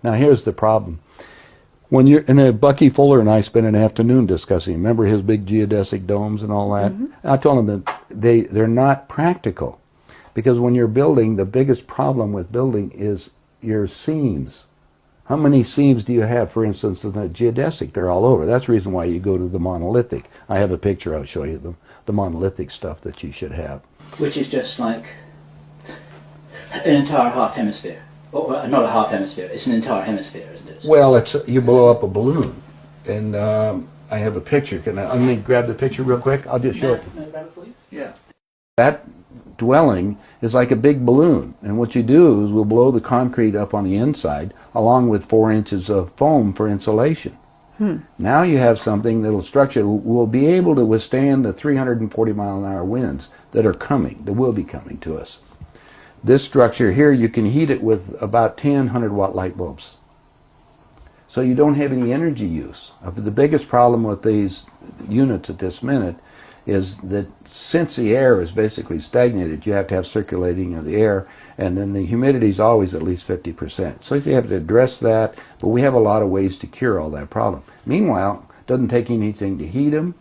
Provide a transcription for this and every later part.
Now here's the problem. When you're and Bucky Fuller and I spent an afternoon discussing, remember his big geodesic domes and all that? I told him that they're not practical, because when you're building, the biggest problem with building is your seams. How many seams do you have, for instance, in the geodesic? They're all over. That's the reason why you go to the monolithic. I have a picture, I'll show you the monolithic stuff that you should have. Which is just like an entire half hemisphere. Or not a half hemisphere, it's an entire hemisphere, isn't it? Well, it's you blow up a balloon. And I have a picture. I'm going to grab the picture real quick. I'll just show it. Can I grab it for you? Yeah. That dwelling is like a big balloon, and what you do is we'll blow the concrete up on the inside along with 4 inches of foam for insulation. Now you have something that'll structure will be able to withstand the 340 mile an hour winds that are coming, that will be coming to us. This structure here, you can heat it with about 10 100-watt light bulbs. So you don't have any energy use. The biggest problem with these units at this minute is that since the air is basically stagnated, you have to have circulating of the air, and then the humidity is always at least 50%. So you have to address that, but we have a lot of ways to cure all that problem. Meanwhile, it doesn't take anything to heat them.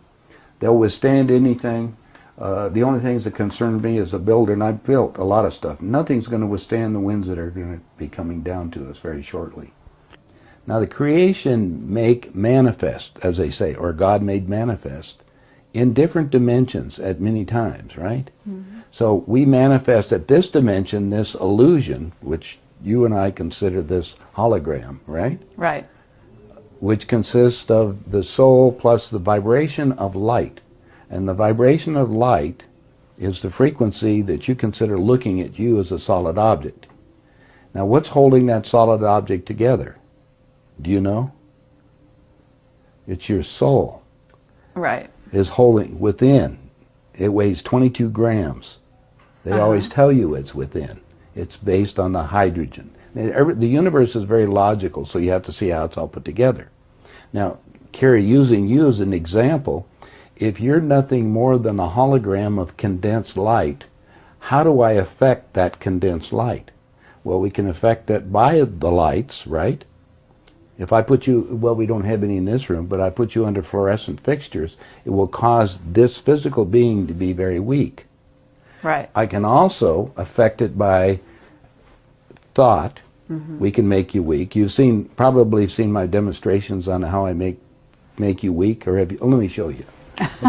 They'll withstand anything. The only things that concern me as a builder, and I've built a lot of stuff, nothing's going to withstand the winds that are going to be coming down to us very shortly. Now the creation make manifest, as they say, or God made manifest, in different dimensions at many times, right? So we manifest at this dimension, this illusion, which you and I consider this hologram, right? Right. Which consists of the soul plus the vibration of light. And the vibration of light is the frequency that you consider looking at you as a solid object. Now what's holding that solid object together? Do you know? It's your soul. Right. Is holding within. It weighs 22 grams. They always tell you it's within. It's based on the hydrogen. The universe is very logical, so you have to see how it's all put together. Now, Carrie, using you as an example, if you're nothing more than a hologram of condensed light, how do I affect that condensed light? Well, we can affect it by the lights, right? If I put you, well, we don't have any in this room, but I put you under fluorescent fixtures, it will cause this physical being to be very weak. Right. I can also affect it by thought. We can make you weak. You've probably seen my demonstrations on how I make you weak, or have you? Let me show you.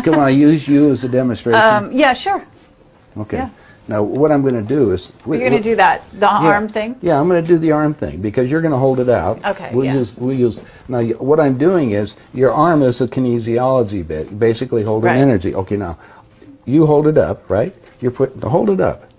Can I use you as a demonstration? Yeah, sure. Okay. Yeah. Now, what I'm going to do is... You're going to do that, the arm thing? Yeah, I'm going to do the arm thing, because you're going to hold it out. Okay, We'll use... Now, what I'm doing is, your arm is a kinesiology bit, basically holding energy. Okay, now, you hold it up, right? Hold it up.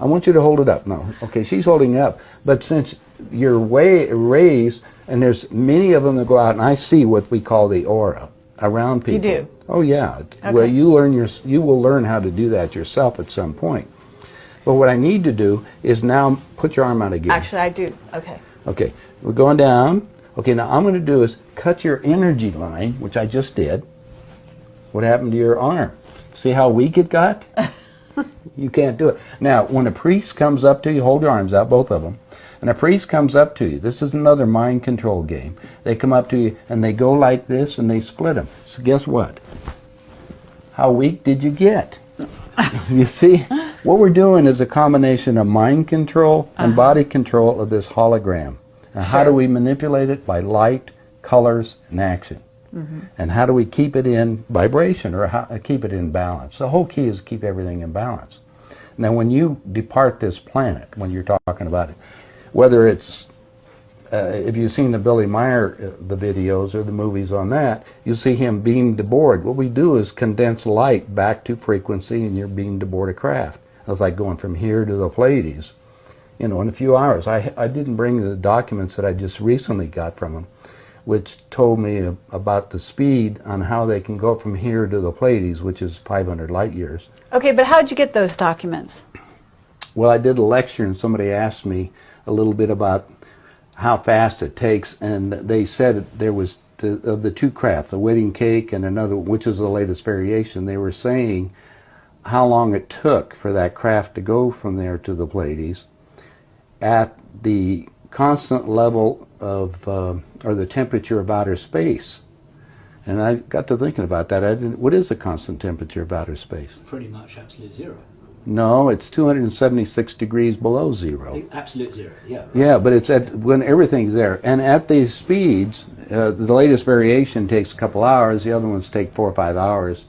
I want you to hold it up. No. Okay, she's holding it up. But since you're raised, and there's many of them that go out, and I see what we call the aura around people. You do? Oh, yeah. Okay. Well, you will learn how to do that yourself at some point. But what I need to do is now put your arm out again. Actually, I do. Okay. Okay, we're going down. Okay, now I'm going to do is cut your energy line, which I just did. What happened to your arm? See how weak it got? You can't do it. Now, when a priest comes up to you, hold your arms out, both of them. And a priest comes up to you. This is another mind control game. They come up to you and they go like this and they split them. So guess what? How weak did you get? You see? What we're doing is a combination of mind control and body control of this hologram. And how do we manipulate it? By light, colors, and action. And how do we keep it in vibration, or keep it in balance? The whole key is to keep everything in balance. Now, when you depart this planet, when you're talking about it, whether it's, if you've seen the Billy Meyer, the videos or the movies on that, you'll see him beamed aboard. What we do is condense light back to frequency, and you're beamed aboard a craft. It's like going from here to the Pleiades, in a few hours. I didn't bring the documents that I just recently got from him, which told me about the speed on how they can go from here to the Pleiades, which is 500 light years. Okay, but how did you get those documents? Well, I did a lecture, and somebody asked me a little bit about how fast it takes, and they said there was, of the two craft, the wedding cake and another, which is the latest variation, they were saying how long it took for that craft to go from there to the Pleiades at the constant level of, or the temperature of outer space. And I got to thinking about that. What is the constant temperature of outer space? Pretty much absolute zero. No, it's 276 degrees below zero. Absolute zero, yeah. Yeah, but it's at when everything's there. And at these speeds, the latest variation takes a couple hours. The other ones take 4 or 5 hours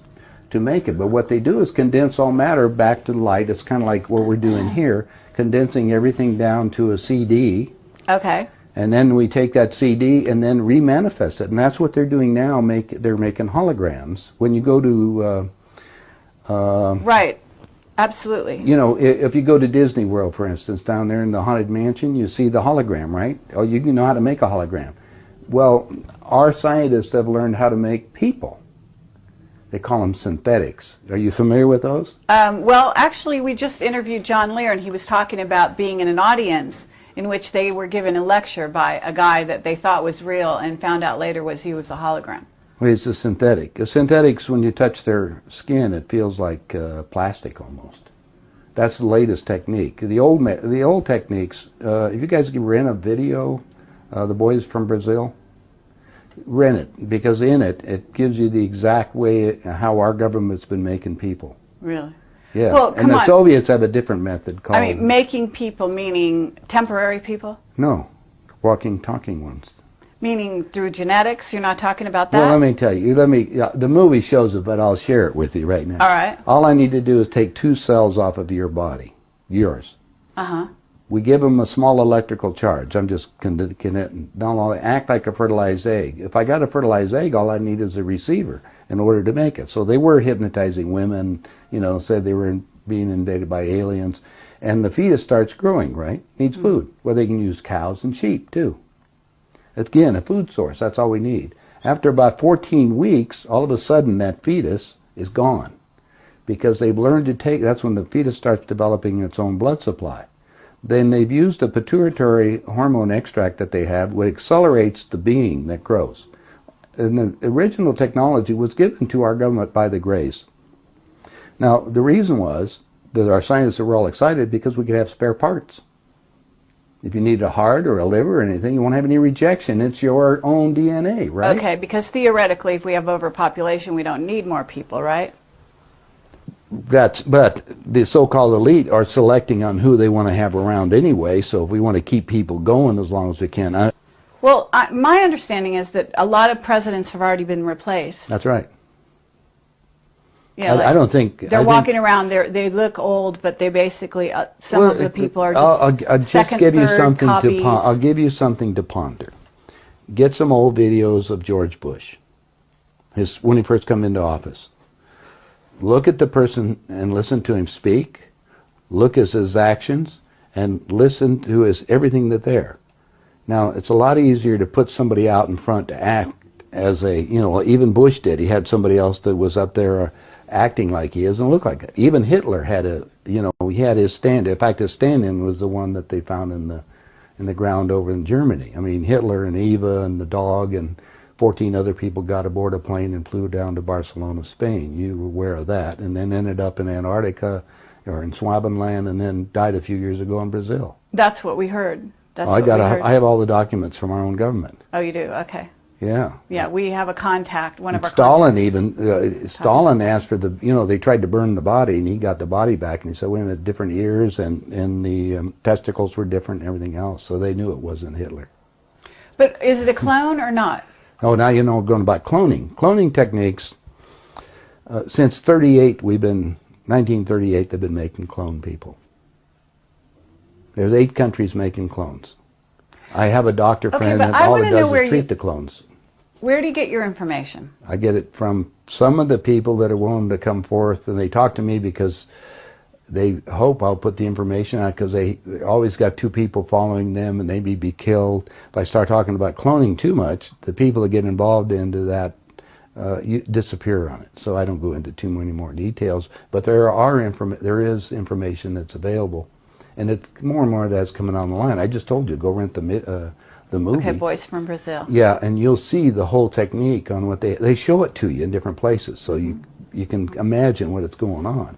to make it. But what they do is condense all matter back to light. It's kind of like what we're doing here, condensing everything down to a CD. Okay. And then we take that CD and then remanifest it. And that's what they're doing now. They're making holograms. When you go to... Right. Absolutely. You know, if you go to Disney World, for instance, down there in the Haunted Mansion, you see the hologram, right? Oh, you know how to make a hologram. Well, our scientists have learned how to make people. They call them synthetics. Are you familiar with those? Well, actually, we just interviewed John Lear, and he was talking about being in an audience in which they were given a lecture by a guy that they thought was real and found out later he was a hologram. Well, it's a synthetic. A synthetics, when you touch their skin, it feels like plastic almost. That's the latest technique. The old techniques, if you guys can rent a video, The Boys from Brazil, rent it, because in it gives you the exact way how our government's been making people. Really? Yeah, Well, and the Soviets have a different method called... I mean, making people meaning temporary people? No, walking, talking ones. Meaning through genetics? You're not talking about that? Well, let me tell you. The movie shows it, but I'll share it with you right now. All right. All I need to do is take 2 cells off of your body, yours. Uh-huh. We give them a small electrical charge. I'm just connecting. Don't act like a fertilized egg. If I got a fertilized egg, all I need is a receiver in order to make it. So they were hypnotizing women, you know, said they were being invaded by aliens. And the fetus starts growing, right? Needs food. Well, they can use cows and sheep, too. Again, a food source. That's all we need. After about 14 weeks, all of a sudden that fetus is gone. Because they've learned to take, that's when the fetus starts developing its own blood supply. Then they've used a pituitary hormone extract that they have, which accelerates the being that grows. And the original technology was given to our government by the Greys. Now, the reason was that our scientists were all excited because we could have spare parts. If you need a heart or a liver or anything, you won't have any rejection. It's your own DNA, right? Okay, because theoretically, if we have overpopulation, we don't need more people, right? But the so-called elite are selecting on who they want to have around anyway, so if we want to keep people going as long as we can. Well, my understanding is that a lot of presidents have already been replaced. That's right. Yeah, I don't think... They're walking around, they look old, but they basically, some of the people are just I'll just second, give you third something copies. I'll give you something to ponder. Get some old videos of George Bush, when he first came into office. Look at the person and listen to him speak. Look at his actions and listen to everything that's there. Now, it's a lot easier to put somebody out in front to act as a, you know, even Bush did. He had somebody else that was up there acting like he is and look like it. Even Hitler had he had his stand. In fact, his stand-in was the one that they found in the ground over in Germany. I mean, Hitler and Eva and the dog and 14 other people got aboard a plane and flew down to Barcelona, Spain. You were aware of that. And then ended up in Antarctica or in Swabenland and then died a few years ago in Brazil. That's what we heard. That's I have all the documents from our own government. Oh, you do? Okay. Yeah. Yeah, we have a contact, one of our Stalin contacts. Stalin asked for they tried to burn the body and he got the body back and he said, wait a minute, different ears and the testicles were different and everything else. So they knew it wasn't Hitler. But is it a clone or not? Oh, now you know going about cloning. Cloning techniques, since 1938, they've been making clone people. There's 8 countries making clones. I have a doctor friend that all he does is treat the clones. Where do you get your information? I get it from some of the people that are willing to come forth, and they talk to me because they hope I'll put the information out because they always got 2 people following them and they may be killed. If I start talking about cloning too much, the people that get involved into that disappear on it. So I don't go into too many more details, but there is information that's available. And more and more of that's coming on the line. I just told you, go rent the movie. Okay, Boys from Brazil. Yeah, and you'll see the whole technique on what they show it to you in different places, so you can imagine what it's going on.